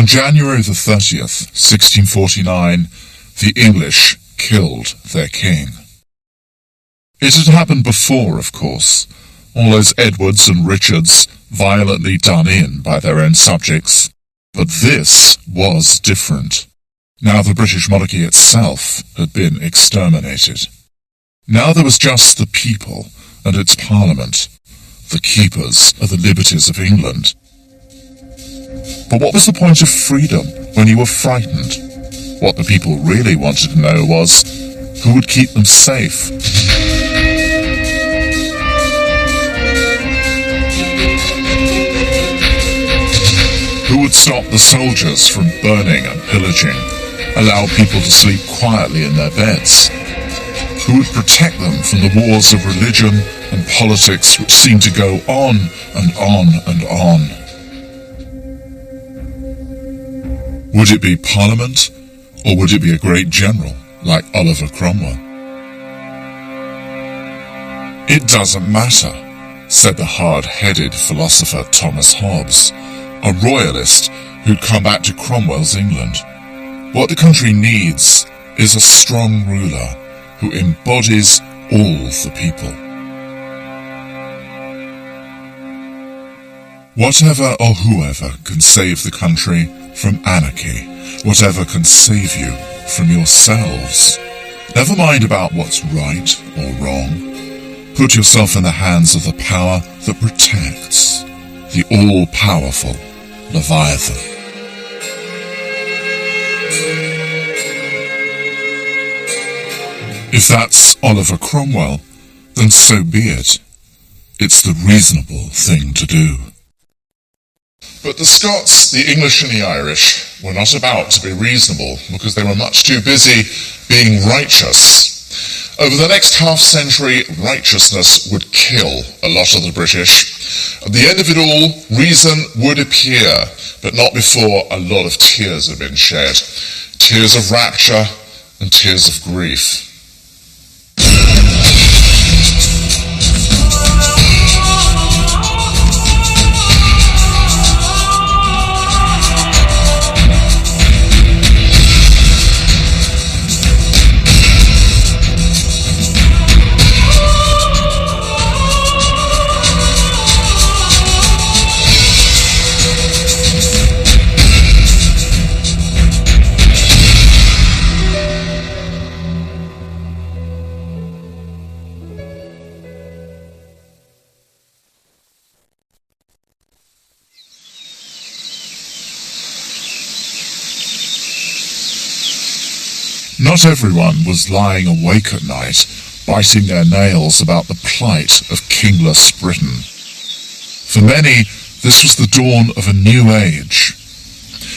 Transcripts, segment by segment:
On January the 30th, 1649, the English killed their king. It had happened before, of course, all those Edwards and Richards violently done in by their own subjects. But this was different. Now the British monarchy itself had been exterminated. Now there was just the people and its parliament, the keepers of the liberties of England. But what was the point of freedom when you were frightened? What the people really wanted to know was, who would keep them safe? Who would stop the soldiers from burning and pillaging, allow people to sleep quietly in their beds? Who would protect them from the wars of religion and politics which seemed to go on and on and on? Would it be Parliament, or would it be a great general like Oliver Cromwell? It doesn't matter, said the hard-headed philosopher Thomas Hobbes, a royalist who'd come back to Cromwell's England. What the country needs is a strong ruler who embodies all the people. Whatever or whoever can save the country from anarchy, whatever can save you from yourselves. Never mind about what's right or wrong. Put yourself in the hands of the power that protects, the all-powerful Leviathan. If that's Oliver Cromwell, then so be it. It's the reasonable thing to do. But the Scots, the English and the Irish were not about to be reasonable because they were much too busy being righteous. Over the next half-century, righteousness would kill a lot of the British. At the end of it all, reason would appear, but not before a lot of tears had been shed. Tears of rapture and tears of grief. Not everyone was lying awake at night, biting their nails about the plight of kingless Britain. For many, this was the dawn of a new age.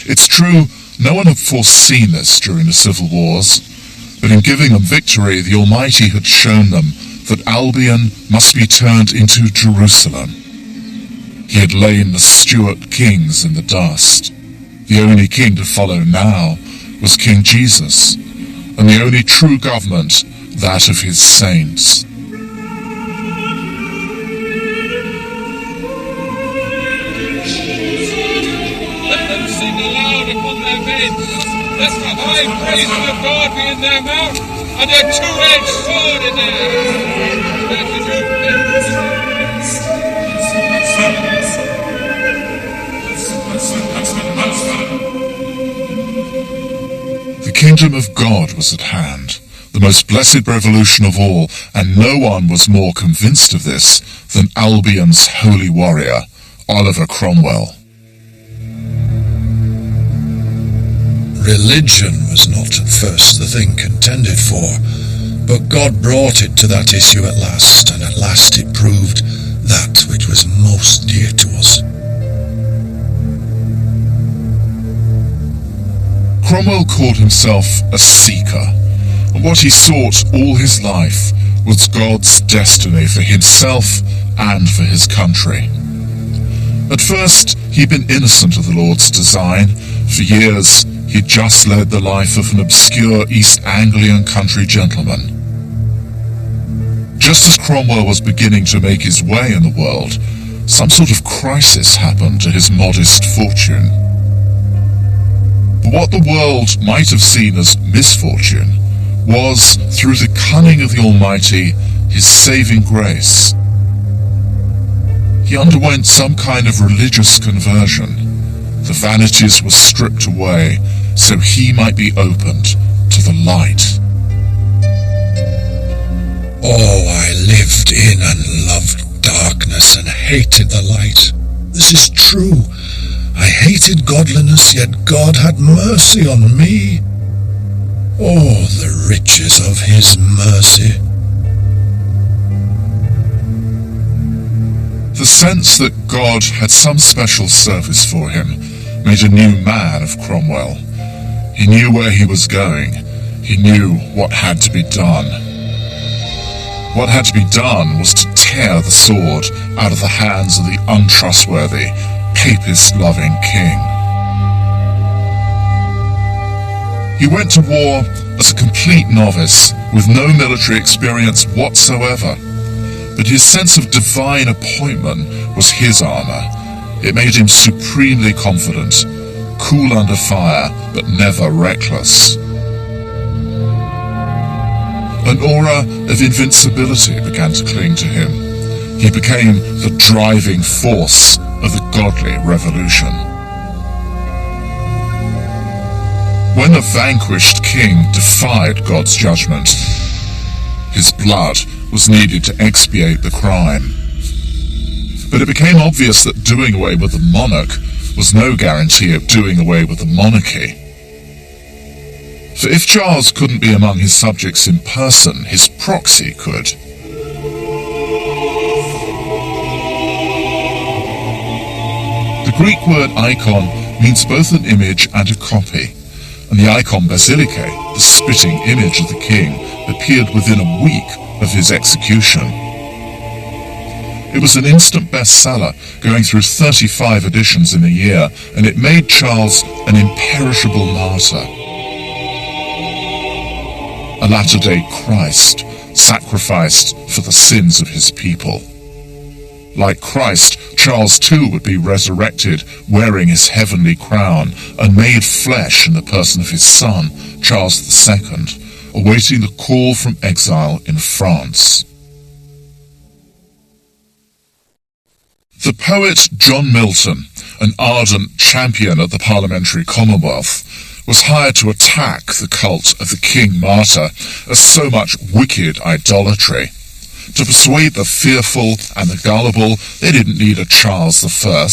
It's true, no one had foreseen this during the civil wars, but in giving them victory, the Almighty had shown them that Albion must be turned into Jerusalem. He had lain the Stuart kings in the dust. The only king to follow now was King Jesus, and the only true government, that of his saints. Let them sing aloud upon their beds. Let the high praises of God be in their mouth, and a two-edged sword in their The kingdom of God was at hand, the most blessed revolution of all, and no one was more convinced of this than Albion's holy warrior, Oliver Cromwell. Religion was not at first the thing contended for, but God brought it to that issue at last, and at last it proved that which was most dear to us. Cromwell called himself a seeker, and what he sought all his life was God's destiny for himself and for his country. At first, he'd been innocent of the Lord's design. For years, he'd just led the life of an obscure East Anglian country gentleman. Just as Cromwell was beginning to make his way in the world, some sort of crisis happened to his modest fortune. what the world might have seen as misfortune was, through the cunning of the Almighty, his saving grace. He underwent some kind of religious conversion. The vanities were stripped away so he might be opened to the light. Oh, I lived in and loved darkness and hated the light. This is true. I hated godliness, yet God had mercy on me. Oh, the riches of his mercy. The sense that God had some special service for him made a new man of Cromwell. He knew where he was going. He knew what had to be done. What had to be done was to tear the sword out of the hands of the untrustworthy, papist-loving king. He went to war as a complete novice with no military experience whatsoever. But his sense of divine appointment was his armor. It made him supremely confident, cool under fire, but never reckless. An aura of invincibility began to cling to him. He became the driving force of the godly revolution. When the vanquished king defied God's judgment, his blood was needed to expiate the crime. But it became obvious that doing away with the monarch was no guarantee of doing away with the monarchy. For if Charles couldn't be among his subjects in person, his proxy could. The Greek word icon means both an image and a copy, and the icon basilicae, the spitting image of the king, appeared within a week of his execution. It was an instant bestseller, going through 35 editions in a year, and it made Charles an imperishable martyr. A latter-day Christ, sacrificed for the sins of his people. Like Christ, Charles too would be resurrected, wearing his heavenly crown, and made flesh in the person of his son, Charles II, awaiting the call from exile in France. The poet John Milton, an ardent champion of the parliamentary commonwealth, was hired to attack the cult of the king martyr as so much wicked idolatry. To persuade the fearful and the gullible, they didn't need a Charles I.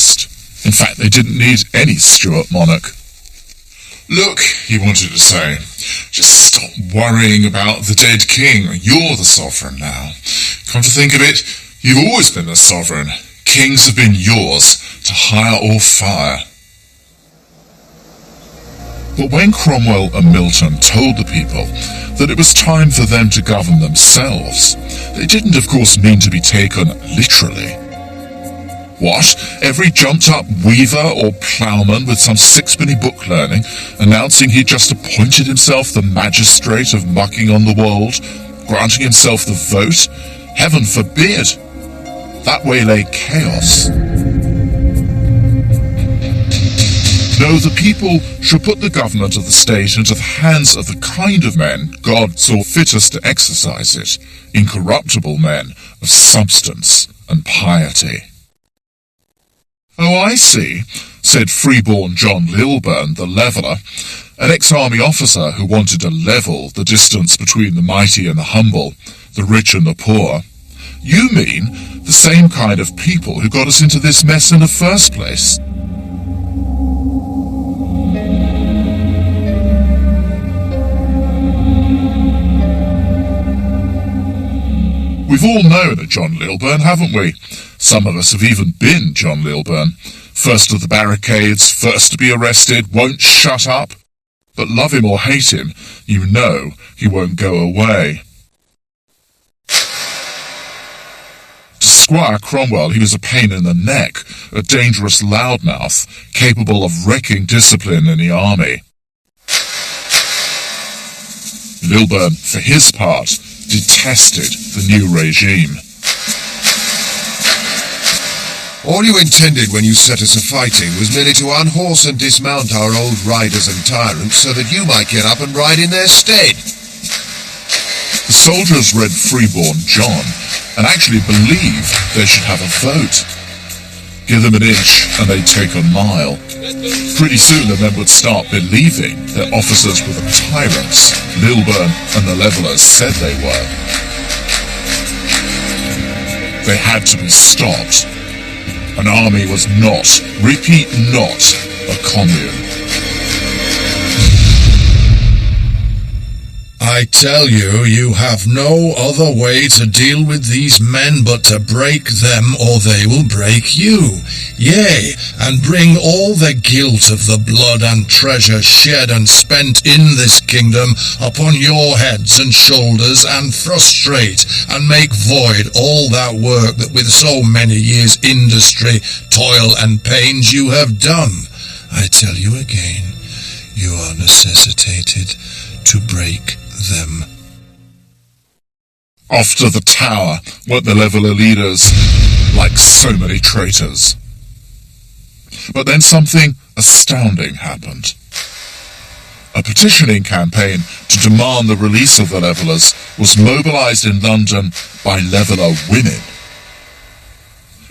In fact, they didn't need any Stuart monarch. Look, he wanted to say, just stop worrying about the dead king. You're the sovereign now. Come to think of it, you've always been the sovereign. Kings have been yours to hire or fire. But when Cromwell and Milton told the people that it was time for them to govern themselves, they didn't of course mean to be taken literally. What? Every jumped-up weaver or ploughman with some sixpenny book learning, announcing he'd just appointed himself the magistrate of mucking on the wold, granting himself the vote? Heaven forbid! That way lay chaos. No, the people should put the government of the state into the hands of the kind of men God saw fittest to exercise it, incorruptible men of substance and piety. Oh, I see, said freeborn John Lilburne, the leveller, an ex-army officer who wanted to level the distance between the mighty and the humble, the rich and the poor. You mean the same kind of people who got us into this mess in the first place. We've all known a John Lilburne, haven't we? Some of us have even been John Lilburne. First to the barricades, first to be arrested, won't shut up. But love him or hate him, you know he won't go away. To Squire Cromwell, he was a pain in the neck, a dangerous loudmouth, capable of wrecking discipline in the army. Lilburne, for his part, detested the new regime. All you intended when you set us a-fighting was merely to unhorse and dismount our old riders and tyrants so that you might get up and ride in their stead. The soldiers read Freeborn John and actually believed they should have a vote. Give them an inch and they'd take a mile. Pretty soon the men would start believing that officers were the tyrants Lilburn and the Levellers said they were. They had to be stopped. An army was not, repeat not, a commune. I tell you, you have no other way to deal with these men but to break them, or they will break you. Yea, and bring all the guilt of the blood and treasure shed and spent in this kingdom upon your heads and shoulders, and frustrate and make void all that work that with so many years' industry, toil and pains you have done. I tell you again, you are necessitated to break them. Off to the tower went the Leveller leaders, like so many traitors. But then something astounding happened. A petitioning campaign to demand the release of the Levellers was mobilised in London by Leveller women.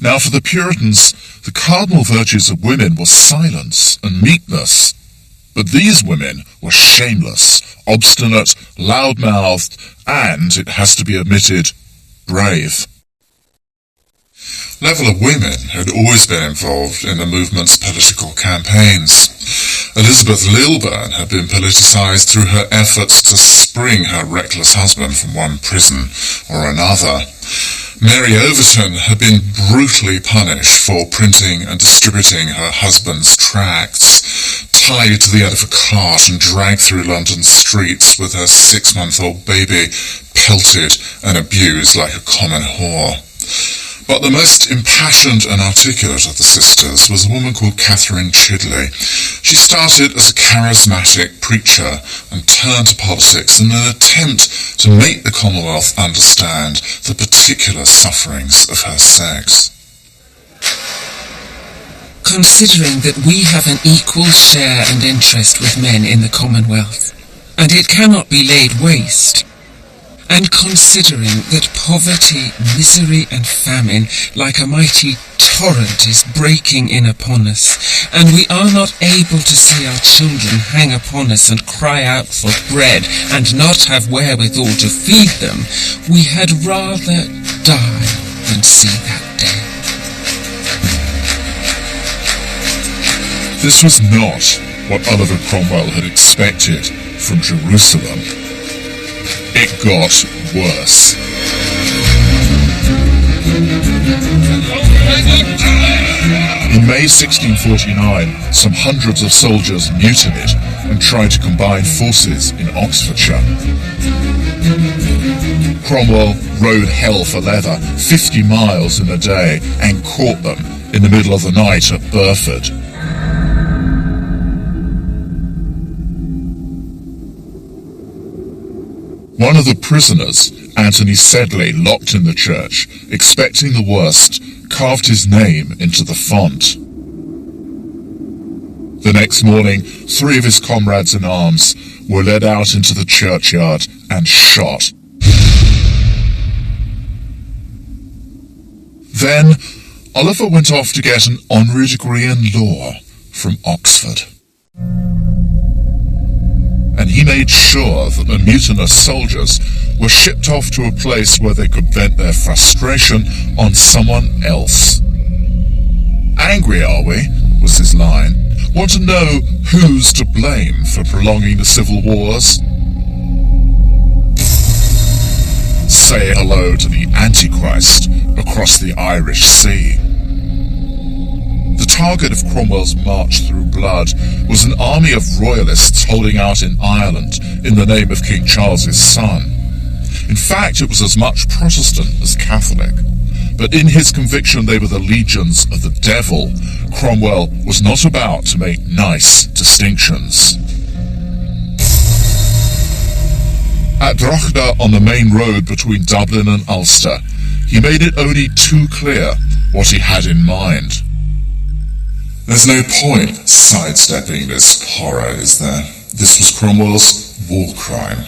Now for the Puritans, the cardinal virtues of women were silence and meekness. But these women were shameless, obstinate, loud-mouthed, and, it has to be admitted, brave. Leveller women had always been involved in the movement's political campaigns. Elizabeth Lilburn had been politicised through her efforts to spring her reckless husband from one prison or another. Mary Overton had been brutally punished for printing and distributing her husband's tracts, tied to the end of a cart and dragged through London streets with her 6-month-old baby pelted and abused like a common whore. But the most impassioned and articulate of the sisters was a woman called Catherine Chidley. She started as a charismatic preacher and turned to politics in an attempt to make the Commonwealth understand the particular sufferings of her sex. Considering that we have an equal share and interest with men in the Commonwealth, and it cannot be laid waste, and considering that poverty, misery and famine like a mighty torrent is breaking in upon us, and we are not able to see our children hang upon us and cry out for bread and not have wherewithal to feed them, we had rather die than see that day. This was not what Oliver Cromwell had expected from Jerusalem. It got worse. In May 1649, some hundreds of soldiers mutinied and tried to combine forces in Oxfordshire. Cromwell rode hell for leather 50 miles in a day and caught them in the middle of the night at Burford. One of the prisoners, Anthony Sedley, locked in the church, expecting the worst, carved his name into the font. The next morning, 3 of his comrades in arms were led out into the churchyard and shot. Then, Oliver went off to get an honorary degree in law from Oxford. And he made sure that the mutinous soldiers were shipped off to a place where they could vent their frustration on someone else. "Angry, are we?" was his line. "Want to know who's to blame for prolonging the civil wars?" Say hello to the Antichrist across the Irish Sea. The target of Cromwell's march through blood was an army of royalists holding out in Ireland in the name of King Charles's son. In fact, it was as much Protestant as Catholic. But in his conviction they were the legions of the devil, Cromwell was not about to make nice distinctions. At Drogheda, on the main road between Dublin and Ulster, he made it only too clear what he had in mind. There's no point sidestepping this horror, is there? This was Cromwell's war crime,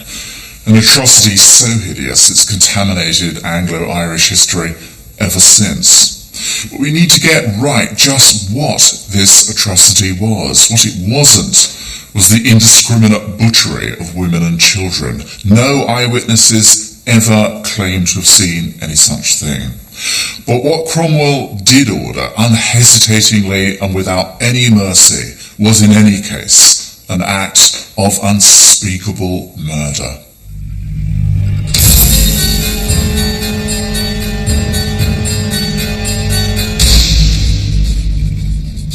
an atrocity so hideous it's contaminated Anglo-Irish history ever since. But we need to get right just what this atrocity was. What it wasn't was the indiscriminate butchery of women and children. No eyewitnesses ever claimed to have seen any such thing. But what Cromwell did order, unhesitatingly and without any mercy, was in any case an act of unspeakable murder.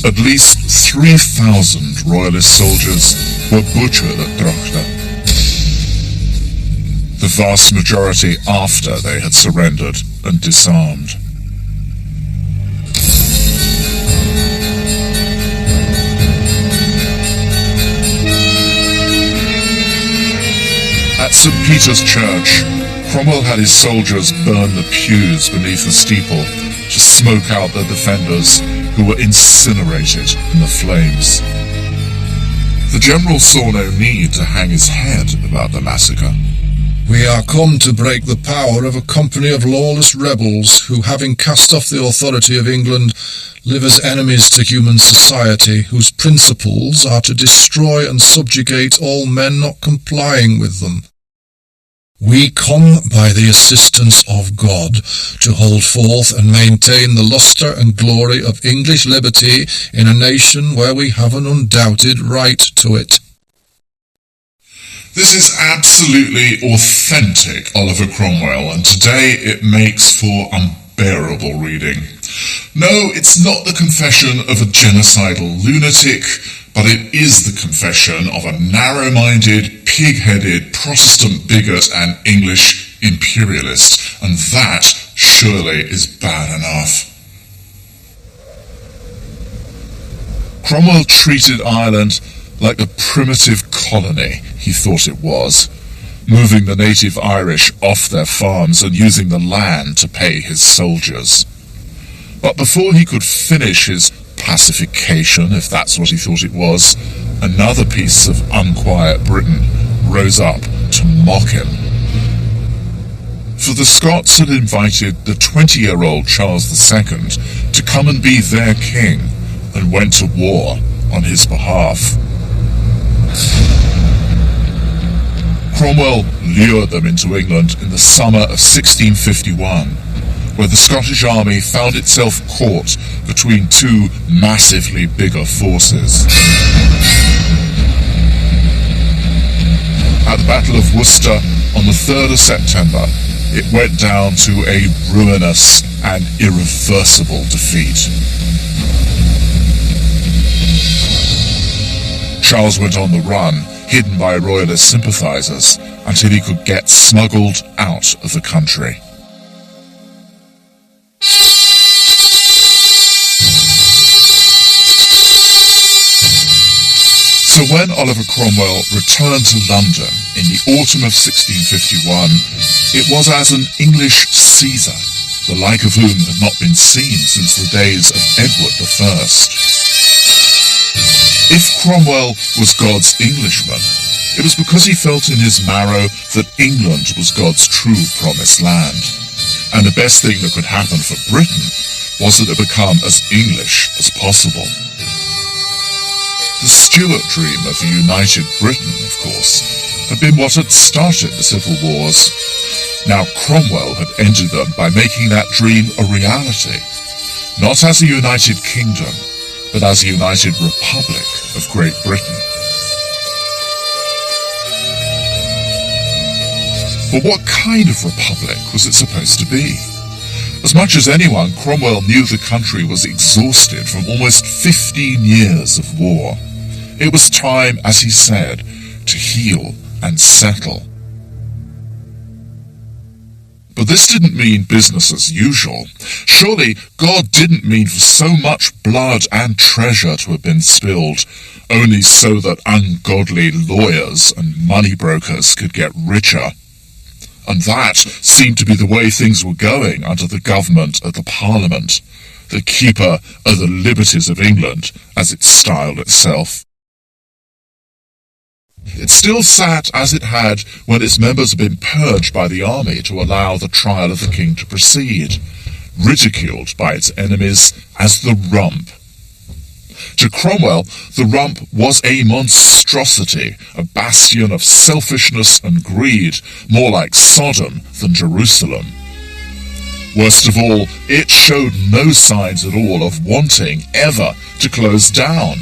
At least 3,000 royalist soldiers were butchered at Drogheda, the vast majority after they had surrendered and disarmed. At St. Peter's Church, Cromwell had his soldiers burn the pews beneath the steeple to smoke out the defenders, who were incinerated in the flames. The general saw no need to hang his head about the massacre. We are come to break the power of a company of lawless rebels who, having cast off the authority of England, live as enemies to human society, whose principles are to destroy and subjugate all men not complying with them. We come by the assistance of God to hold forth and maintain the lustre and glory of English liberty in a nation where we have an undoubted right to it. This is absolutely authentic Oliver Cromwell, and today it makes for unbearable reading. No, it's not the confession of a genocidal lunatic, but it is the confession of a narrow-minded, pig-headed Protestant bigot and English imperialist, and that surely is bad enough. Cromwell treated Ireland like the primitive colony he thought it was, moving the native Irish off their farms and using the land to pay his soldiers. But before he could finish his pacification, if that's what he thought it was, another piece of unquiet Britain rose up to mock him. For the Scots had invited the 20-year-old Charles II to come and be their king, and went to war on his behalf. Cromwell lured them into England in the summer of 1651, where the Scottish army found itself caught between two massively bigger forces. At the Battle of Worcester on the 3rd of September, it went down to a ruinous and irreversible defeat. Charles went on the run, hidden by royalist sympathisers, until he could get smuggled out of the country. So when Oliver Cromwell returned to London in the autumn of 1651, it was as an English Caesar, the like of whom had not been seen since the days of Edward I. If Cromwell was God's Englishman, it was because he felt in his marrow that England was God's true promised land, and the best thing that could happen for Britain was that it become as English as possible. The Stuart dream of a united Britain, of course, had been what had started the civil wars. Now Cromwell had ended them by making that dream a reality, not as a united kingdom, but as a united republic of Great Britain. But what kind of republic was it supposed to be? As much as anyone, Cromwell knew the country was exhausted from almost 15 years of war. It was time, as he said, to heal and settle. But this didn't mean business as usual. Surely God didn't mean for so much blood and treasure to have been spilled, only so that ungodly lawyers and money brokers could get richer. and that seemed to be the way things were going under the government of the Parliament, the keeper of the liberties of England, as it styled itself. It still sat as it had when its members had been purged by the army to allow the trial of the king to proceed, ridiculed by its enemies as the Rump. To Cromwell, the Rump was a monstrosity, a bastion of selfishness and greed, more like Sodom than Jerusalem. Worst of all, it showed no signs at all of wanting ever to close down.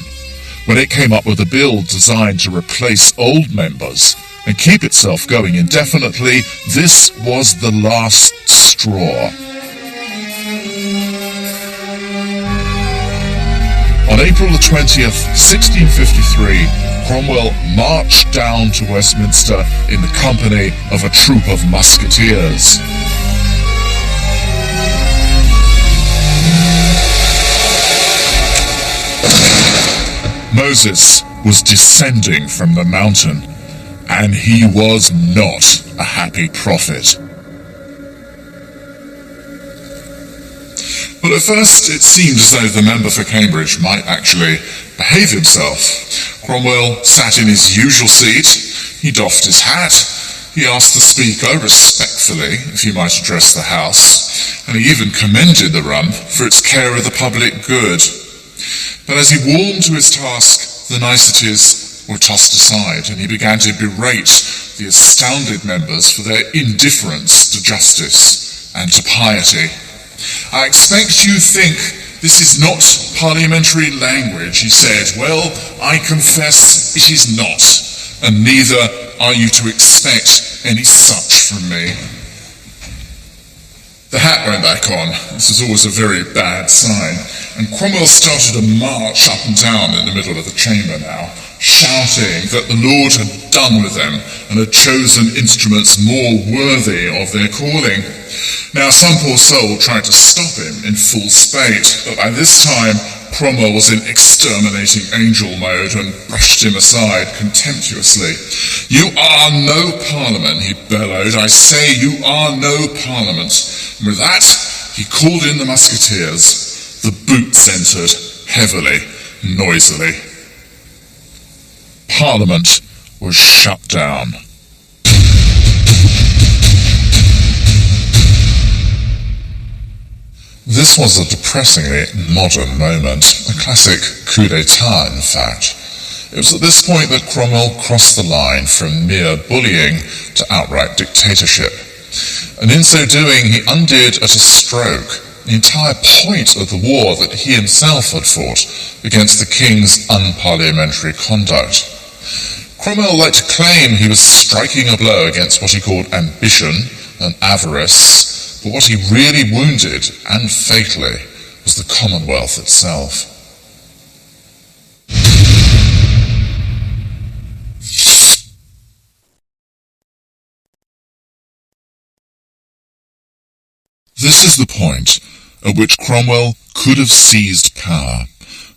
When it came up with a bill designed to replace old members and keep itself going indefinitely, this was the last straw. On April the 20th, 1653, Cromwell marched down to Westminster in the company of a troop of musketeers. Moses was descending from the mountain, and he was not a happy prophet. Well, at first it seemed as though the member for Cambridge might actually behave himself. Cromwell sat in his usual seat, he doffed his hat, he asked the Speaker respectfully if he might address the House, and he even commended the Rump for its care of the public good. But as he warmed to his task, the niceties were tossed aside, and he began to berate the astounded members for their indifference to justice and to piety. "I expect you think this is not parliamentary language," he said. "Well, I confess it is not, and neither are you to expect any such from me." The hat went back on. This is always a very bad sign. And Cromwell started a march up and down in the middle of the chamber now, shouting that the Lord had done with them and had chosen instruments more worthy of their calling. Now, some poor soul tried to stop him in full spate, but by this time Cromwell was in exterminating angel mode and brushed him aside contemptuously. "You are no parliament," he bellowed. "I say you are no parliament." And with that, he called in the musketeers. The boots entered, heavily, noisily. Parliament was shut down. This was a depressingly modern moment, a classic coup d'etat, in fact. It was at this point that Cromwell crossed the line from mere bullying to outright dictatorship. And in so doing, he undid at a stroke the entire point of the war that he himself had fought against the king's unparliamentary conduct. Cromwell liked to claim he was striking a blow against what he called ambition and avarice, but what he really wounded, and fatally, was the Commonwealth itself. This is the point at which Cromwell could have seized power,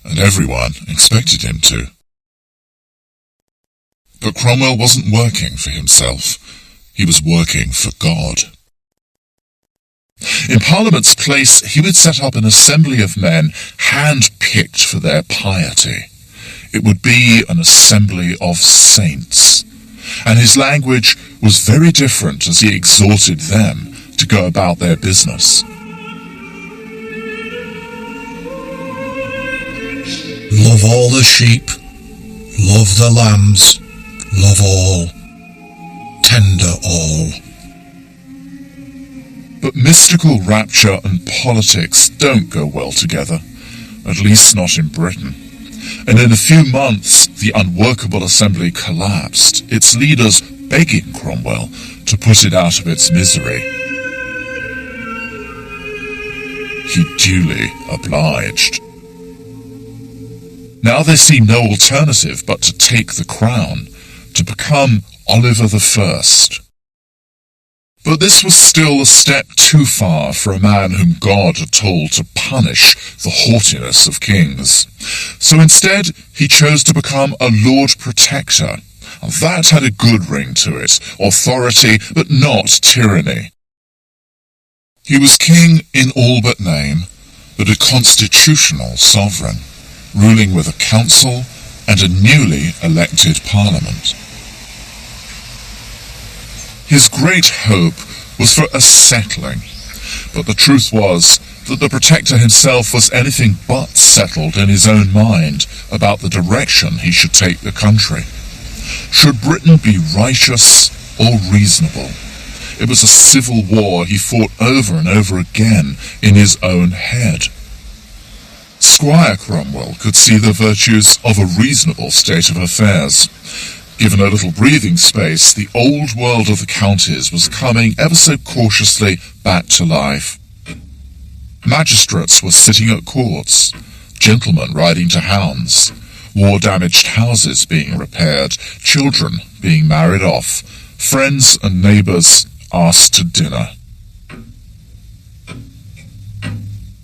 and everyone expected him to. But Cromwell wasn't working for himself, he was working for God. In Parliament's place, he would set up an assembly of men hand-picked for their piety. It would be an assembly of saints, and his language was very different as he exhorted them to go about their business. Love all the sheep, love the lambs, love all, tender all. But mystical rapture and politics don't go well together, at least not in Britain. And in a few months, the unworkable assembly collapsed, its leaders begging Cromwell to put it out of its misery. He duly obliged. Now there seemed no alternative but to take the crown, to become Oliver I. But this was still a step too far for a man whom God had told to punish the haughtiness of kings. So instead, he chose to become a Lord Protector, and that had a good ring to it, authority but not tyranny. He was king in all but name, but a constitutional sovereign, ruling with a council and a newly elected parliament. His great hope was for a settling, but the truth was that the Protector himself was anything but settled in his own mind about the direction he should take the country. Should Britain be righteous or reasonable? It was a civil war he fought over and over again in his own head. Squire Cromwell could see the virtues of a reasonable state of affairs. Given a little breathing space, the old world of the counties was coming ever so cautiously back to life. Magistrates were sitting at courts, gentlemen riding to hounds, war-damaged houses being repaired, children being married off, friends and neighbours asked to dinner.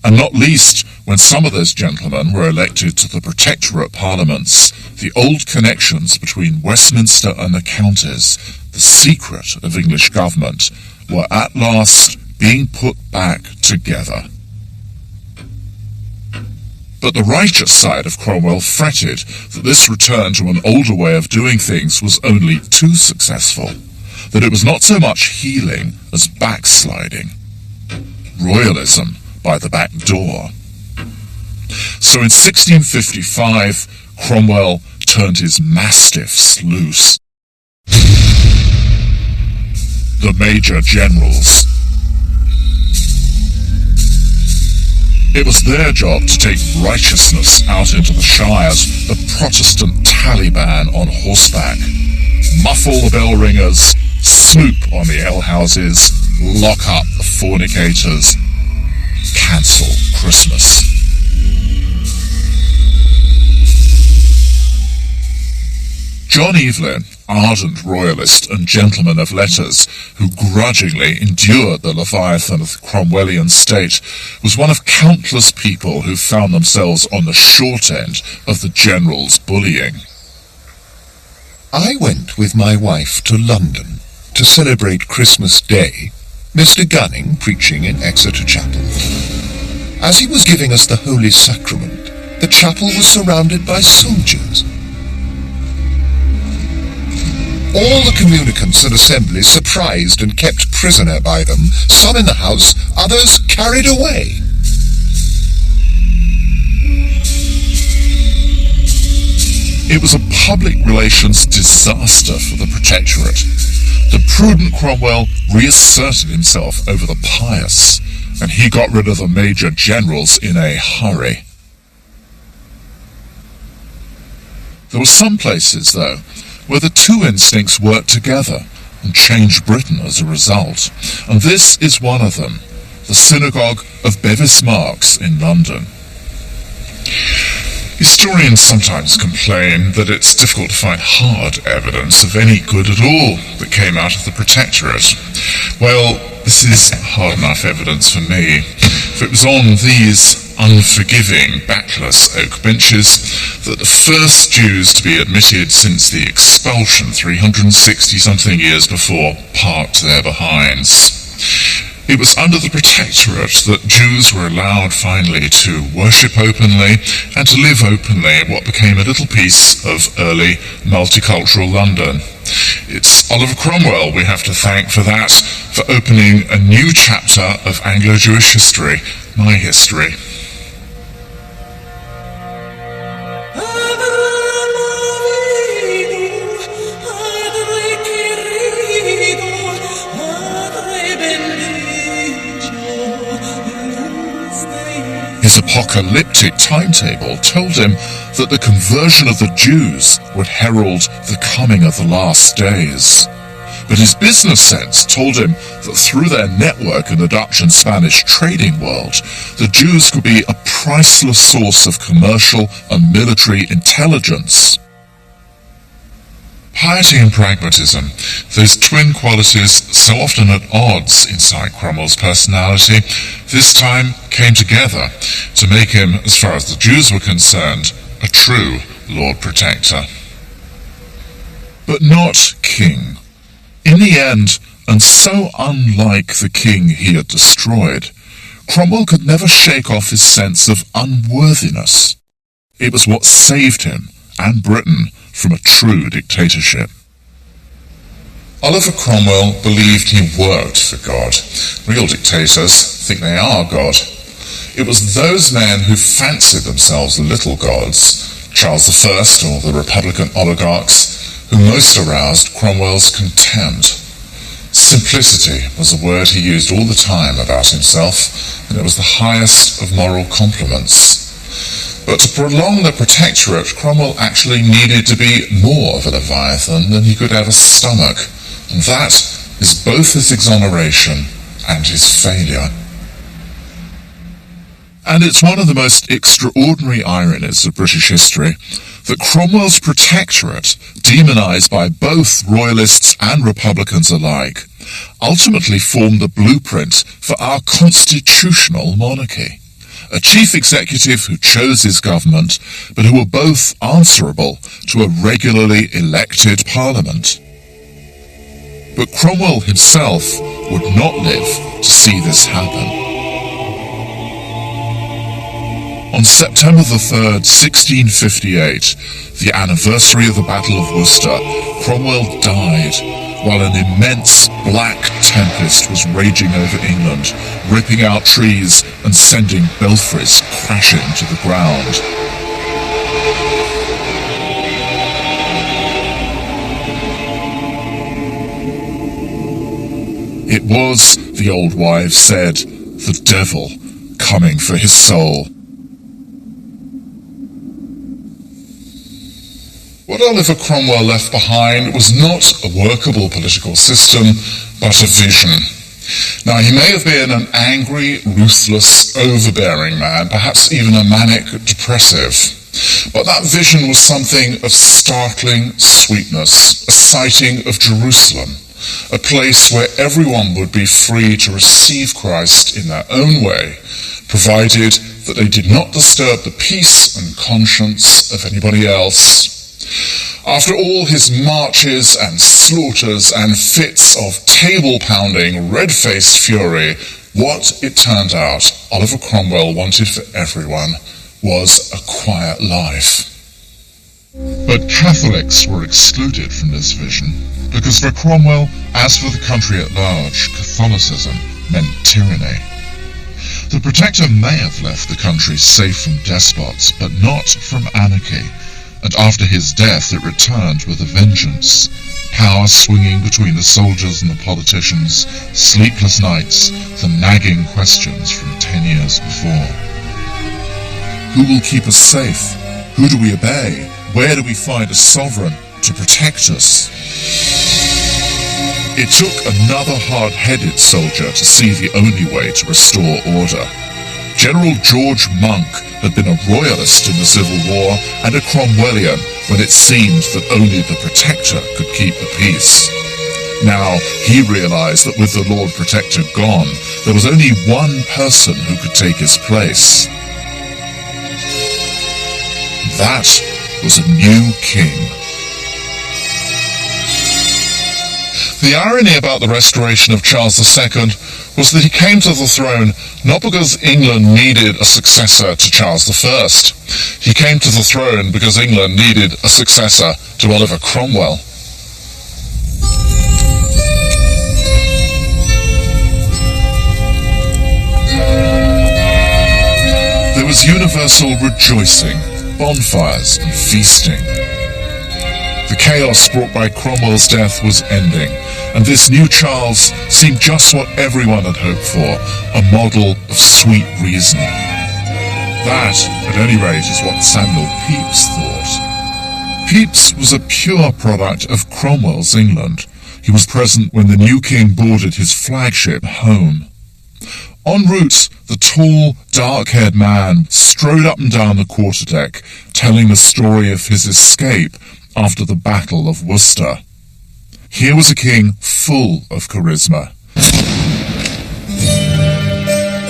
And not least, when some of those gentlemen were elected to the Protectorate Parliaments, the old connections between Westminster and the counties, the secret of English government, were at last being put back together. But the righteous side of Cromwell fretted that this return to an older way of doing things was only too successful, that it was not so much healing as backsliding. Royalism by the back door. So in 1655, Cromwell turned his mastiffs loose. The Major Generals. It was their job to take righteousness out into the shires, the Protestant Taliban on horseback. Muffle the bell ringers, snoop on the alehouses, lock up the fornicators, cancel Christmas. John Evelyn, ardent royalist and gentleman of letters, who grudgingly endured the Leviathan of the Cromwellian state, was one of countless people who found themselves on the short end of the general's bullying. I went with my wife to London to celebrate Christmas Day, Mr. Gunning preaching in Exeter Chapel. As he was giving us the Holy Sacrament, the chapel was surrounded by soldiers. All the communicants and assemblies surprised and kept prisoner by them, some in the house, others carried away. It was a public relations disaster for the Protectorate. The prudent Cromwell reasserted himself over the pious, and he got rid of the Major Generals in a hurry. There were some places, though, where the two instincts worked together and changed Britain as a result, and this is one of them, the Synagogue of Bevis Marks in London. Historians sometimes complain that it's difficult to find hard evidence of any good at all that came out of the Protectorate. Well, this is hard enough evidence for me. For it was on these unforgiving, backless oak benches that the first Jews to be admitted since the expulsion 360-something years before parked their behinds. It was under the Protectorate that Jews were allowed finally to worship openly and to live openly in what became a little piece of early multicultural London. It's Oliver Cromwell we have to thank for that, for opening a new chapter of Anglo-Jewish history, my history. His apocalyptic timetable told him that the conversion of the Jews would herald the coming of the last days. But his business sense told him that through their network in the Dutch and Spanish trading world, the Jews could be a priceless source of commercial and military intelligence. Piety and pragmatism, those twin qualities so often at odds inside Cromwell's personality, this time came together to make him, as far as the Jews were concerned, a true Lord Protector. but not king. In the end, and so unlike the king he had destroyed, Cromwell could never shake off his sense of unworthiness. It was what saved him and Britain from a true dictatorship. Oliver Cromwell believed he worked for God. Real dictators think they are God. It was those men who fancied themselves little gods, Charles I or the Republican oligarchs, who most aroused Cromwell's contempt. Simplicity was a word he used all the time about himself, and it was the highest of moral compliments. But to prolong the protectorate, Cromwell actually needed to be more of a Leviathan than he could ever stomach, and that is both his exoneration and his failure. And it's one of the most extraordinary ironies of British history that Cromwell's protectorate, demonized by both royalists and republicans alike, ultimately formed the blueprint for our constitutional monarchy. A chief executive who chose his government, but who were both answerable to a regularly elected parliament. But Cromwell himself would not live to see this happen. On September the 3rd, 1658, the anniversary of the Battle of Worcester, Cromwell died while an immense black tempest was raging over England, ripping out trees and sending belfries crashing to the ground. It was, the old wives said, the devil coming for his soul. What Oliver Cromwell left behind was not a workable political system, but a vision. Now, he may have been an angry, ruthless, overbearing man, perhaps even a manic depressive. But that vision was something of startling sweetness, a sighting of Jerusalem, a place where everyone would be free to receive Christ in their own way, provided that they did not disturb the peace and conscience of anybody else. After all his marches and slaughters and fits of table-pounding, red-faced fury, what it turned out Oliver Cromwell wanted for everyone was a quiet life. But Catholics were excluded from this vision, because for Cromwell, as for the country at large, Catholicism meant tyranny. The Protector may have left the country safe from despots, but not from anarchy. And after his death it returned with a vengeance, power swinging between the soldiers and the politicians, sleepless nights, the nagging questions from 10 years before. Who will keep us safe? Who do we obey? Where do we find a sovereign to protect us? It took another hard-headed soldier to see the only way to restore order. General George Monk had been a royalist in the Civil War and a Cromwellian when it seemed that only the Protector could keep the peace. Now, he realized that with the Lord Protector gone, there was only one person who could take his place. That was a new king. The irony about the restoration of Charles II was that he came to the throne not because England needed a successor to Charles I. He came to the throne because England needed a successor to Oliver Cromwell. There was universal rejoicing, bonfires and feasting. The chaos brought by Cromwell's death was ending, and this new Charles seemed just what everyone had hoped for, a model of sweet reason. That, at any rate, is what Samuel Pepys thought. Pepys was a pure product of Cromwell's England. He was present when the new king boarded his flagship home. En route, the tall, dark-haired man strode up and down the quarterdeck, telling the story of his escape after the Battle of Worcester. Here was a king full of charisma.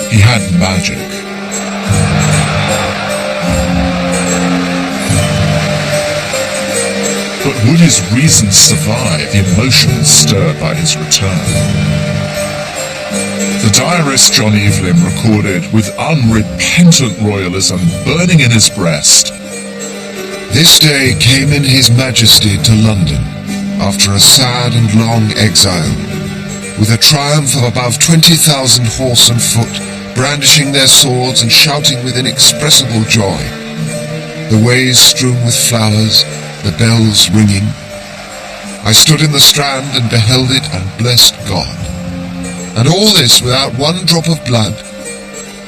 He had magic. But would his reason survive the emotions stirred by his return? The diarist John Evelyn recorded with unrepentant royalism burning in his breast, "This day came in his majesty to London, after a sad and long exile, with a triumph of above 20,000 horse and foot, brandishing their swords and shouting with inexpressible joy. The ways strewn with flowers, the bells ringing. I stood in the Strand and beheld it and blessed God. And all this without one drop of blood,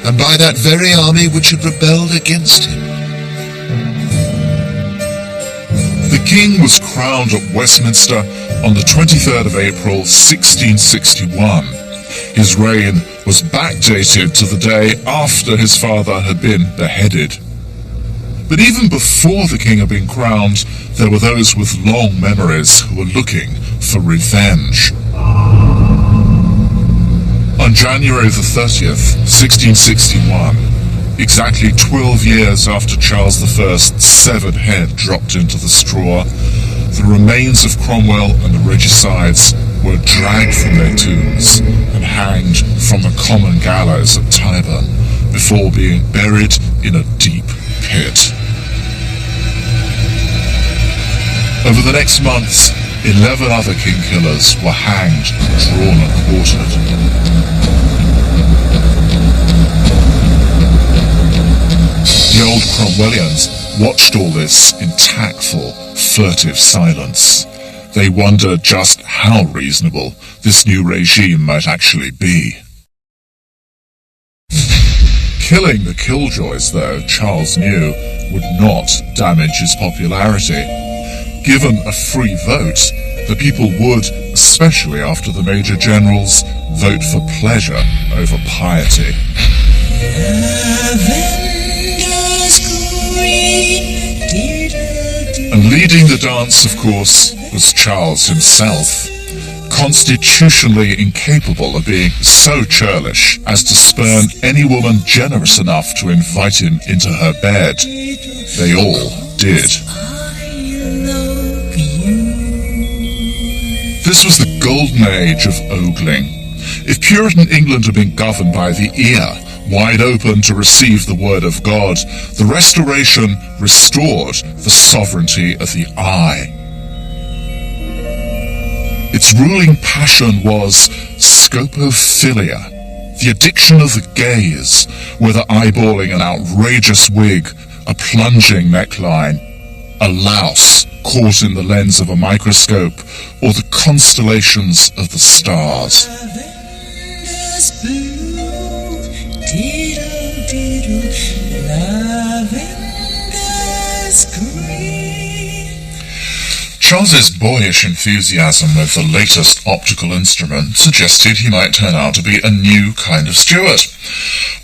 and by that very army which had rebelled against him." The king was crowned at Westminster on the 23rd of April 1661. His reign was backdated to the day after his father had been beheaded. But even before the king had been crowned, there were those with long memories who were looking for revenge. On January the 30th, 1661, exactly 12 years after Charles I's severed head dropped into the straw, the remains of Cromwell and the regicides were dragged from their tombs and hanged from the common gallows at Tyburn before being buried in a deep pit. Over the next months, 11 other king killers were hanged, drawn and quartered. The old Cromwellians watched all this in tactful, furtive silence. They wondered just how reasonable this new regime might actually be. Killing the killjoys, though, Charles knew, would not damage his popularity. Given a free vote, the people would, especially after the Major Generals, vote for pleasure over piety. And leading the dance, of course, was Charles himself, constitutionally incapable of being so churlish as to spurn any woman generous enough to invite him into her bed. They all did. This was the golden age of ogling. If Puritan England had been governed by the ear, wide open to receive the word of God, the Restoration restored the sovereignty of the eye. Its ruling passion was scopophilia, the addiction of the gaze, whether eyeballing an outrageous wig, a plunging neckline, a louse caught in the lens of a microscope, or the constellations of the stars. Charles's boyish enthusiasm with the latest optical instrument suggested he might turn out to be a new kind of Stuart,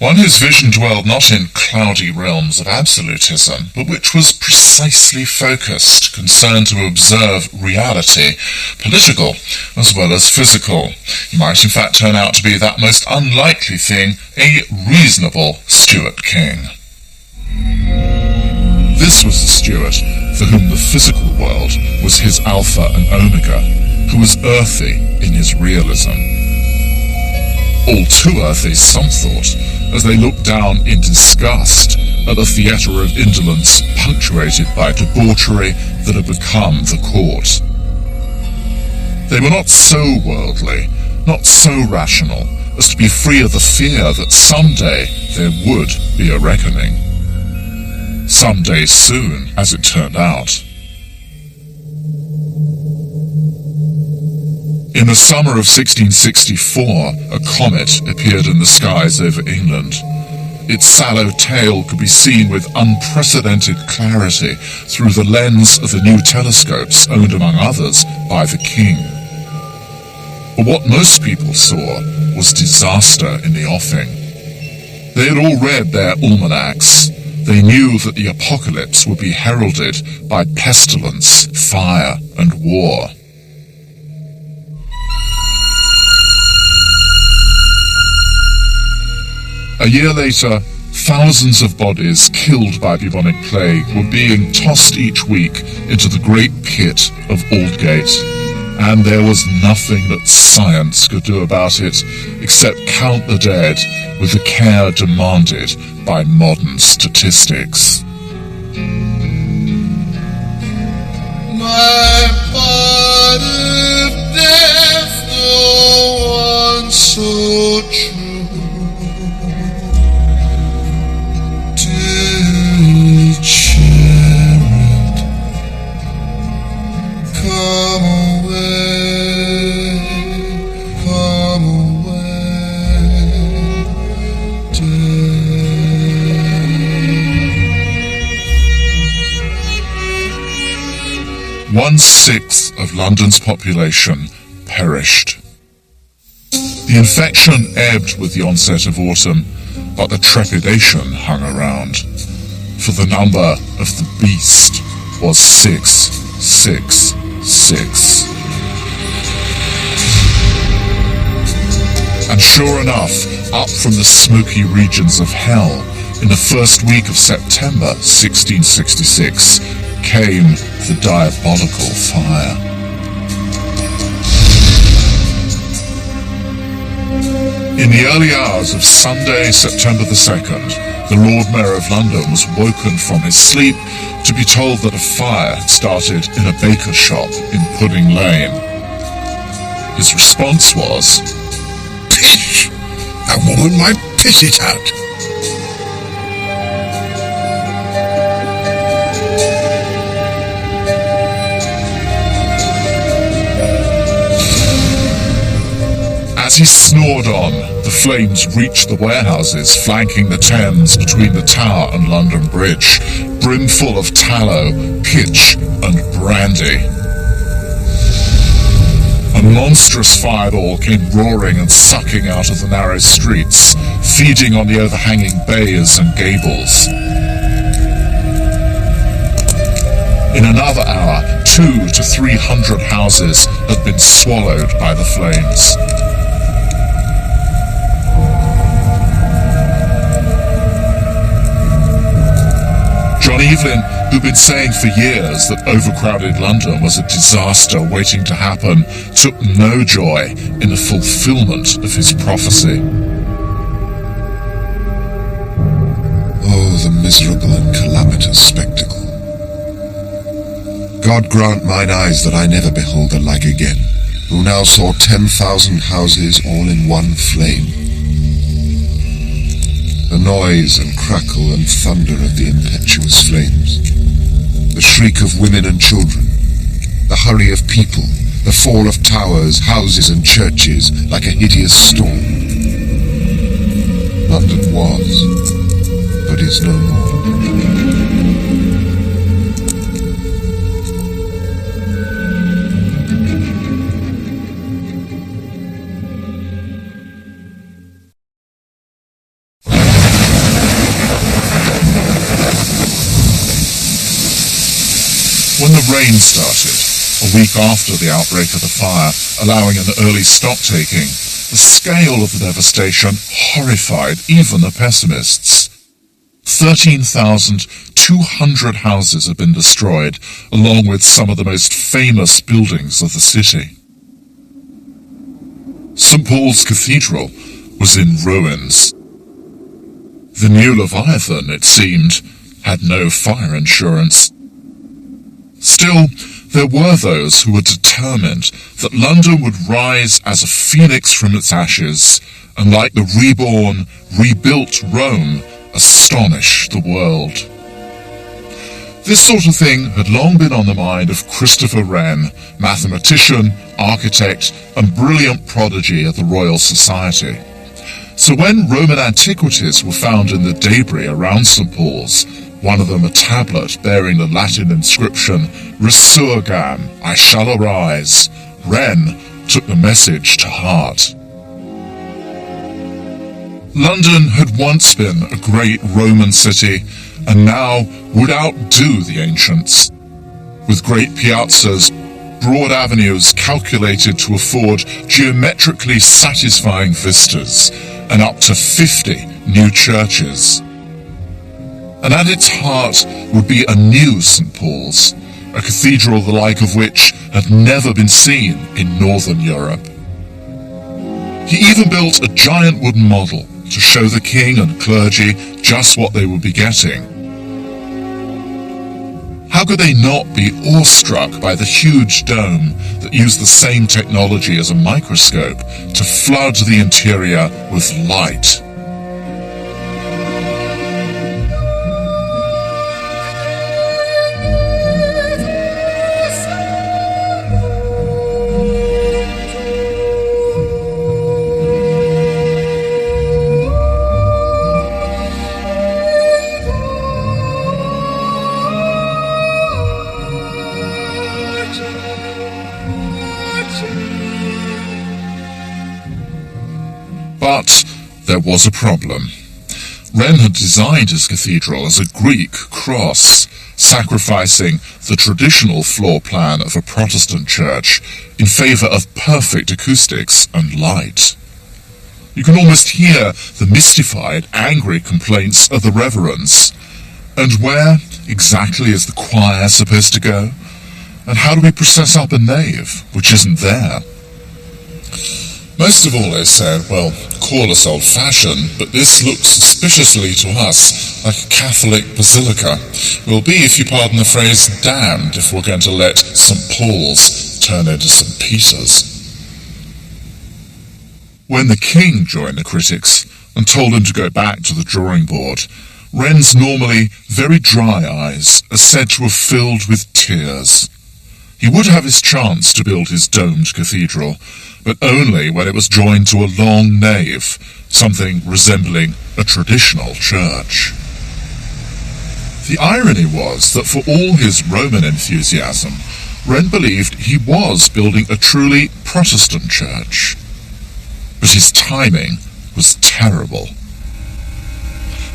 one whose vision dwelled not in cloudy realms of absolutism, but which was precisely focused, concerned to observe reality, political as well as physical. He might in fact turn out to be that most unlikely thing, a reasonable Stuart king. This was the Stuart for whom the physical world was his alpha and omega, who was earthy in his realism. All too earthy, some thought, as they looked down in disgust at the theatre of indolence punctuated by debauchery that had become the court. They were not so worldly, not so rational, as to be free of the fear that someday there would be a reckoning. Someday soon, as it turned out. In the summer of 1664, a comet appeared in the skies over England. Its sallow tail could be seen with unprecedented clarity through the lens of the new telescopes owned, among others, by the king. But what most people saw was disaster in the offing. They had all read their almanacs. They knew that the apocalypse would be heralded by pestilence, fire, and war. A year later, thousands of bodies killed by bubonic plague were being tossed each week into the great pit of Aldgate, and there was nothing that science could do about it except count the dead with the care demanded by modern statistics. My part of death, no one so true, to share it. Come away, death. 1/6 of London's population perished. The infection ebbed with the onset of autumn, but the trepidation hung around, for the number of the beast was 666. And sure enough, up from the smoky regions of hell, in the first week of September 1666, came the diabolical fire. In the early hours of Sunday, September the 2nd, the Lord Mayor of London was woken from his sleep to be told that a fire had started in a baker's shop in Pudding Lane. His response was, Pish! That woman might piss it out. As he snored on, the flames reached the warehouses flanking the Thames between the Tower and London Bridge, brimful of tallow, pitch, and brandy. A monstrous fireball came roaring and sucking out of the narrow streets, feeding on the overhanging bays and gables. In another hour, 200 to 300 houses had been swallowed by the flames. John Evelyn, who'd been saying for years that overcrowded London was a disaster waiting to happen, took no joy in the fulfillment of his prophecy. Oh, the miserable and calamitous spectacle. God grant mine eyes that I never behold the like again, who now saw 10,000 houses all in one flame. The noise and crackle and thunder of the impetuous flames, the shriek of women and children, the hurry of people, the fall of towers, houses and churches like a hideous storm. London was, but is no more. When the rain started, a week after the outbreak of the fire, allowing an early stock-taking, the scale of the devastation horrified even the pessimists. 13,200 houses had been destroyed, along with some of the most famous buildings of the city. St. Paul's Cathedral was in ruins. The new Leviathan, it seemed, had no fire insurance. Still, there were those who were determined that London would rise as a phoenix from its ashes, and like the reborn, rebuilt Rome, astonish the world. This sort of thing had long been on the mind of Christopher Wren, mathematician, architect, and brilliant prodigy of the Royal Society. So when Roman antiquities were found in the debris around St. Paul's, one of them a tablet bearing the Latin inscription, Resurgam, I shall arise, Wren took the message to heart. London had once been a great Roman city, and now would outdo the ancients. With great piazzas, broad avenues calculated to afford geometrically satisfying vistas, and up to 50 new churches. And at its heart would be a new St. Paul's, a cathedral the like of which had never been seen in Northern Europe. He even built a giant wooden model to show the king and clergy just what they would be getting. How could they not be awestruck by the huge dome that used the same technology as a microscope to flood the interior with light? But there was a problem. Wren had designed his cathedral as a Greek cross, sacrificing the traditional floor plan of a Protestant church in favour of perfect acoustics and light. You can almost hear the mystified, angry complaints of the reverends. And where exactly is the choir supposed to go? And how do we process up a nave, which isn't there? Most of all, they said, well, call us old-fashioned, but this looks suspiciously to us like a Catholic basilica. We'll be, if you pardon the phrase, damned if we're going to let St. Paul's turn into St. Peter's. When the king joined the critics and told him to go back to the drawing board, Wren's normally very dry eyes are said to have filled with tears. He would have his chance to build his domed cathedral, but only when it was joined to a long nave, something resembling a traditional church. The irony was that for all his Roman enthusiasm, Wren believed he was building a truly Protestant church. But his timing was terrible.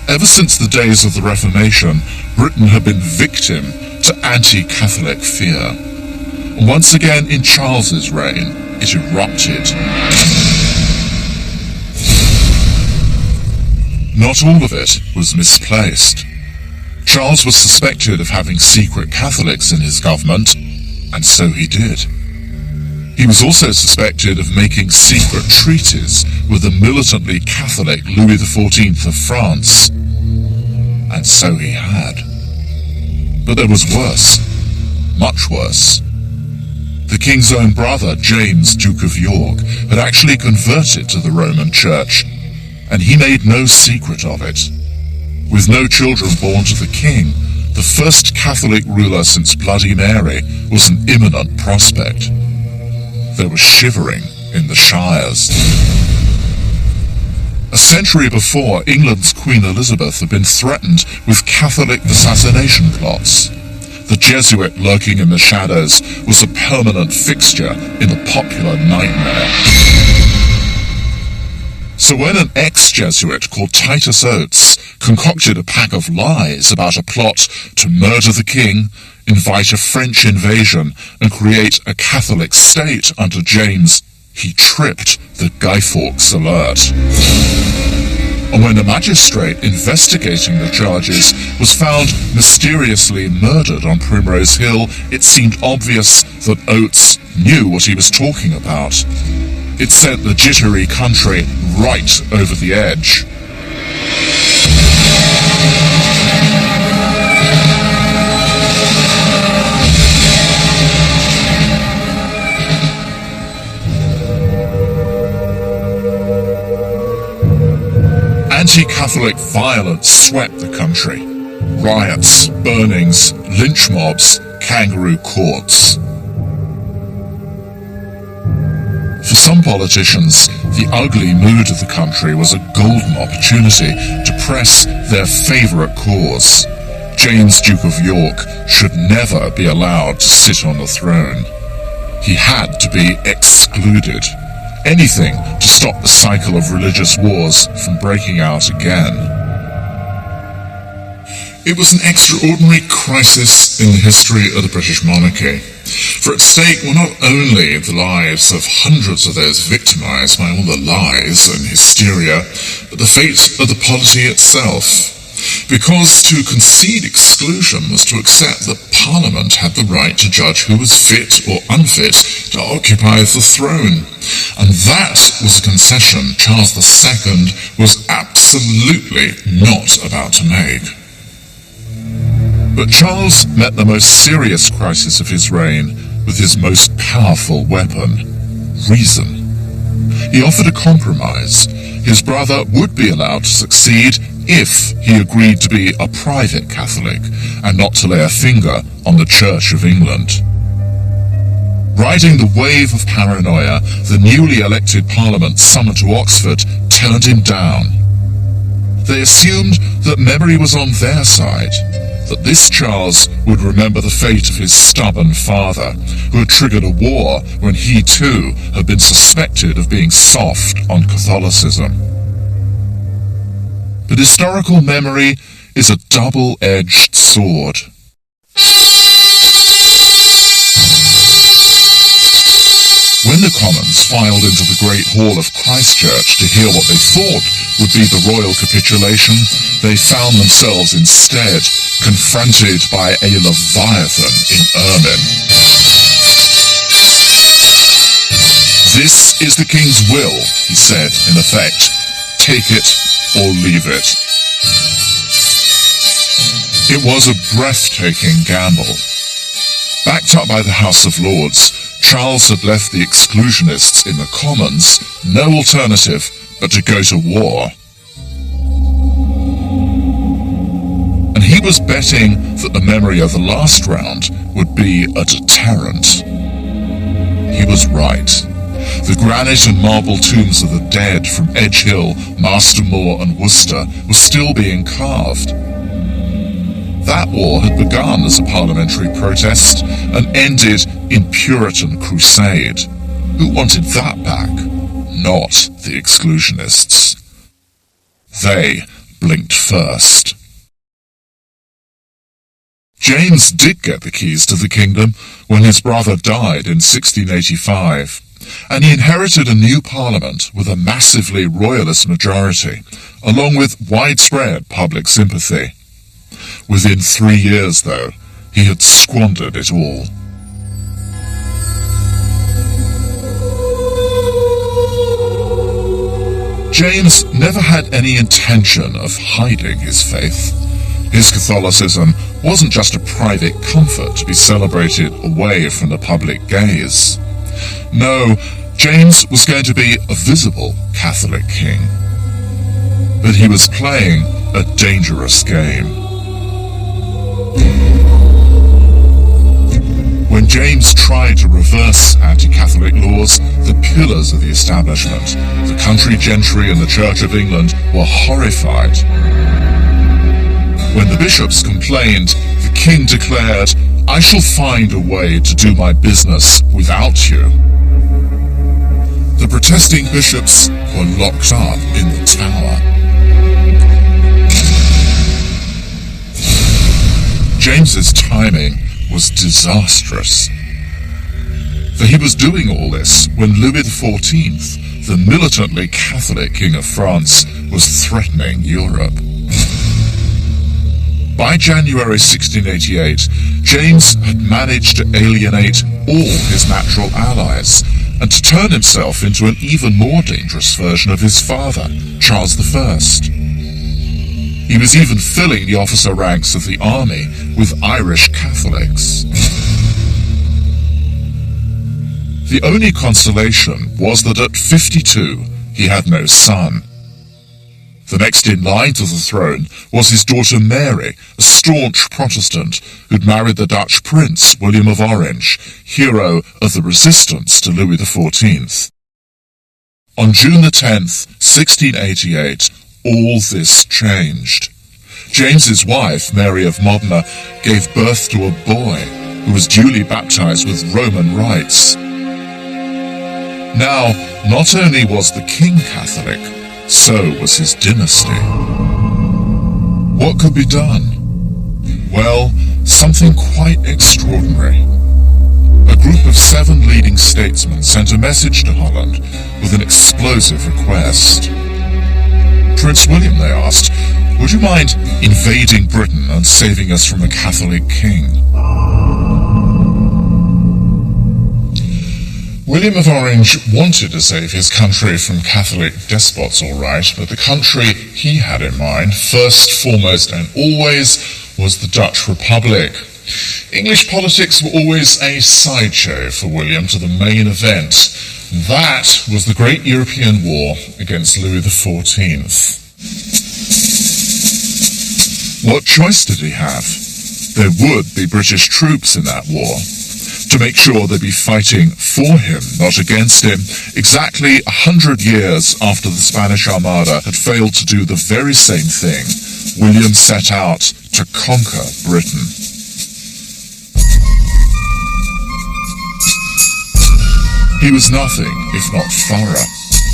Ever since the days of the Reformation, Britain had been victim to anti-Catholic fear. And once again in Charles's reign, it erupted. Not all of it was misplaced. Charles was suspected of having secret Catholics in his government, and so he did. He was also suspected of making secret treaties with the militantly Catholic Louis XIV of France, and so he had. But there was worse, much worse. The king's own brother, James, Duke of York, had actually converted to the Roman Church, and he made no secret of it. With no children born to the king, the first Catholic ruler since Bloody Mary was an imminent prospect. There was shivering in the shires. A century before, England's Queen Elizabeth had been threatened with Catholic assassination plots. The Jesuit lurking in the shadows was a permanent fixture in a popular nightmare. So when an ex-Jesuit called Titus Oates concocted a pack of lies about a plot to murder the king, invite a French invasion, and create a Catholic state under James, he tripped the Guy Fawkes alert. And when a magistrate investigating the charges was found mysteriously murdered on Primrose Hill, it seemed obvious that Oates knew what he was talking about. It sent the jittery country right over the edge. Anti-Catholic violence swept the country. Riots, burnings, lynch mobs, kangaroo courts. For some politicians, the ugly mood of the country was a golden opportunity to press their favourite cause. James, Duke of York, should never be allowed to sit on the throne. He had to be excluded. Anything to stop the cycle of religious wars from breaking out again. It was an extraordinary crisis in the history of the British monarchy, for at stake were not only the lives of hundreds of those victimised by all the lies and hysteria, but the fate of the polity itself. because to concede exclusion was to accept that Parliament had the right to judge who was fit or unfit to occupy the throne. And that was a concession Charles II was absolutely not about to make. But Charles met the most serious crisis of his reign with his most powerful weapon, reason. He offered a compromise. His brother would be allowed to succeed if he agreed to be a private Catholic and not to lay a finger on the Church of England. Riding the wave of paranoia, the newly elected Parliament summoned to Oxford turned him down. They assumed that memory was on their side, that this Charles would remember the fate of his stubborn father, who had triggered a war when he too had been suspected of being soft on Catholicism. But historical memory is a double-edged sword. When the Commons filed into the Great Hall of Christchurch to hear what they thought would be the royal capitulation, they found themselves instead confronted by a Leviathan in ermine. "This is the King's will," he said, in effect. "Take it or leave it." It was a breathtaking gamble. Backed up by the House of Lords, Charles had left the exclusionists in the Commons no alternative but to go to war. And he was betting that the memory of the last round would be a deterrent. He was right. The granite and marble tombs of the dead from Edge Hill, Mastermore and Worcester were still being carved. That war had begun as a parliamentary protest and ended in Puritan crusade. Who wanted that back? Not the exclusionists. They blinked first. James did get the keys to the kingdom when his brother died in 1685, and he inherited a new parliament with a massively royalist majority, along with widespread public sympathy. Within 3 years, though, he had squandered it all. James never had any intention of hiding his faith. His Catholicism wasn't just a private comfort to be celebrated away from the public gaze. No, James was going to be a visible Catholic king. But he was playing a dangerous game. When James tried to reverse anti-Catholic laws, the pillars of the establishment, the country gentry and the Church of England, were horrified. When the bishops complained, the king declared, "I shall find a way to do my business without you." The protesting bishops were locked up in the Tower. James's timing was disastrous. For he was doing all this when Louis XIV, the militantly Catholic King of France, was threatening Europe. By January 1688, James had managed to alienate all his natural allies and to turn himself into an even more dangerous version of his father, Charles I. He was even filling the officer ranks of the army with Irish Catholics. The only consolation was that at 52 he had no son. The next in line to the throne was his daughter Mary, a staunch Protestant who'd married the Dutch Prince William of Orange, hero of the resistance to Louis XIV. On June the 10th, 1688, all this changed. James's wife, Mary of Modena, gave birth to a boy who was duly baptized with Roman rites. Now, not only was the king Catholic, so was his dynasty. What could be done? Well, something quite extraordinary. A group of 7 leading statesmen sent a message to Holland with an explosive request. Prince William, they asked, would you mind invading Britain and saving us from a Catholic king? William of Orange wanted to save his country from Catholic despots, all right, but the country he had in mind, first, foremost, and always, was the Dutch Republic. English politics were always a sideshow for William to the main event. That was the Great European War against Louis XIV. What choice did he have? There would be British troops in that war. To make sure they'd be fighting for him, not against him, exactly 100 years after the Spanish Armada had failed to do the very same thing, William set out to conquer Britain. He was nothing if not thorough.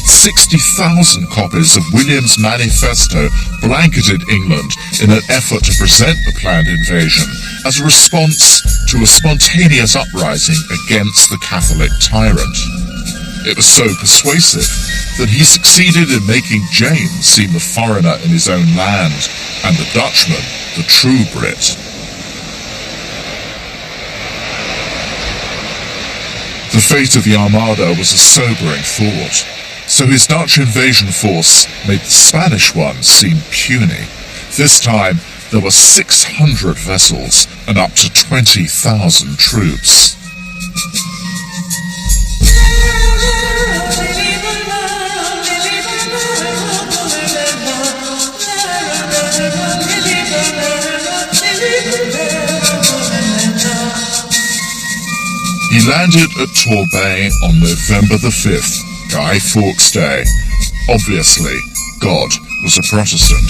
60,000 copies of William's manifesto blanketed England in an effort to present the planned invasion as a response to a spontaneous uprising against the Catholic tyrant. It was so persuasive that he succeeded in making James seem the foreigner in his own land, and the Dutchman the true Brit. The fate of the Armada was a sobering thought, so his Dutch invasion force made the Spanish one seem puny. This time, there were 600 vessels and up to 20,000 troops. He landed at Torbay on November the 5th, Guy Fawkes Day. Obviously, God was a Protestant.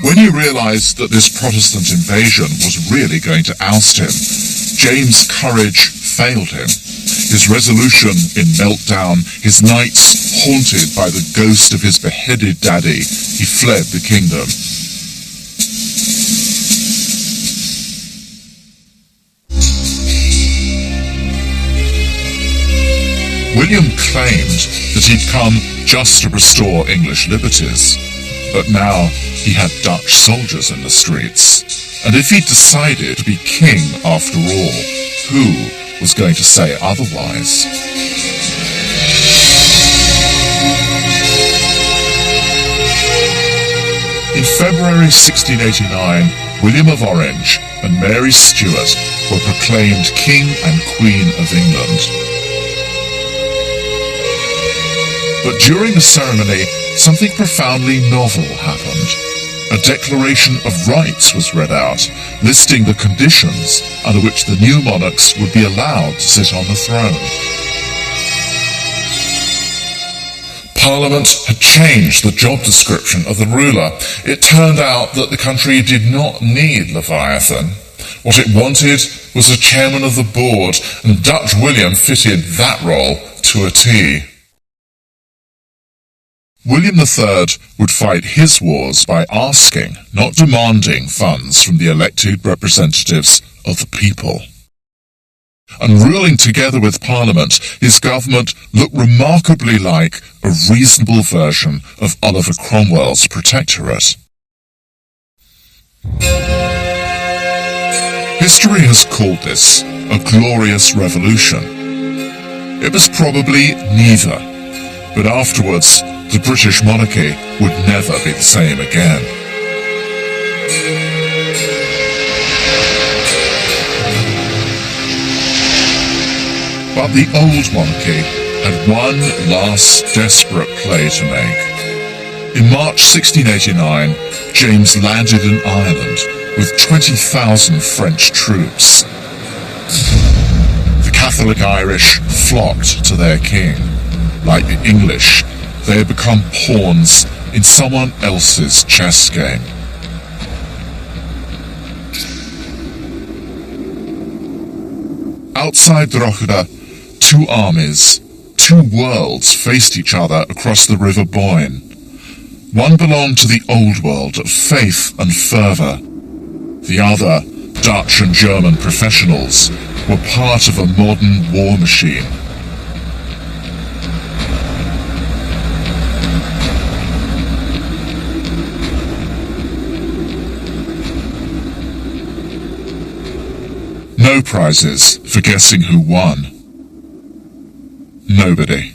When he realized that this Protestant invasion was really going to oust him, James' courage failed him. His resolution in meltdown, his nights haunted by the ghost of his beheaded daddy, he fled the kingdom. William claimed that he'd come just to restore English liberties, but now he had Dutch soldiers in the streets, and if he decided to be king after all, who was going to say otherwise? In February 1689, William of Orange and Mary Stuart were proclaimed King and Queen of England. But during the ceremony, something profoundly novel happened. A Declaration of Rights was read out, listing the conditions under which the new monarchs would be allowed to sit on the throne. Parliament had changed the job description of the ruler. It turned out that the country did not need Leviathan. What it wanted was a chairman of the board, and Dutch William fitted that role to a T. William III would fight his wars by asking, not demanding, funds from the elected representatives of the people. And ruling together with Parliament, his government looked remarkably like a reasonable version of Oliver Cromwell's Protectorate. History has called this a glorious revolution. It was probably neither, but afterwards, the British monarchy would never be the same again. But the old monarchy had one last desperate play to make. In March 1689, James landed in Ireland with 20,000 French troops. The Catholic Irish flocked to their king. Like the English, they had become pawns in someone else's chess game. Outside Drogheda, two armies, two worlds faced each other across the River Boyne. One belonged to the old world of faith and fervour. The other, Dutch and German professionals, were part of a modern war machine. No prizes for guessing who won. Nobody.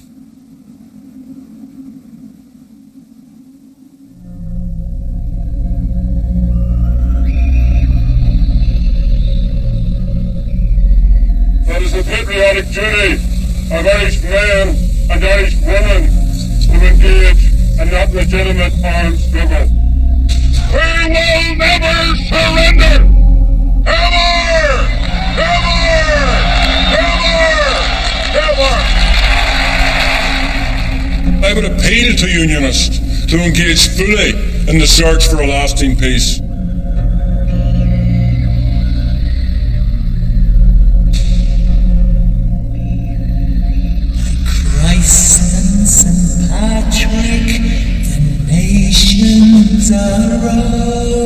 That is the patriotic duty of Irish man and Irish woman to engage in that legitimate armed struggle. We will never surrender! Ever! Ever! Ever! Ever! I would appeal to Unionists to engage fully in the search for a lasting peace. Christ and St. Patrick, the nations are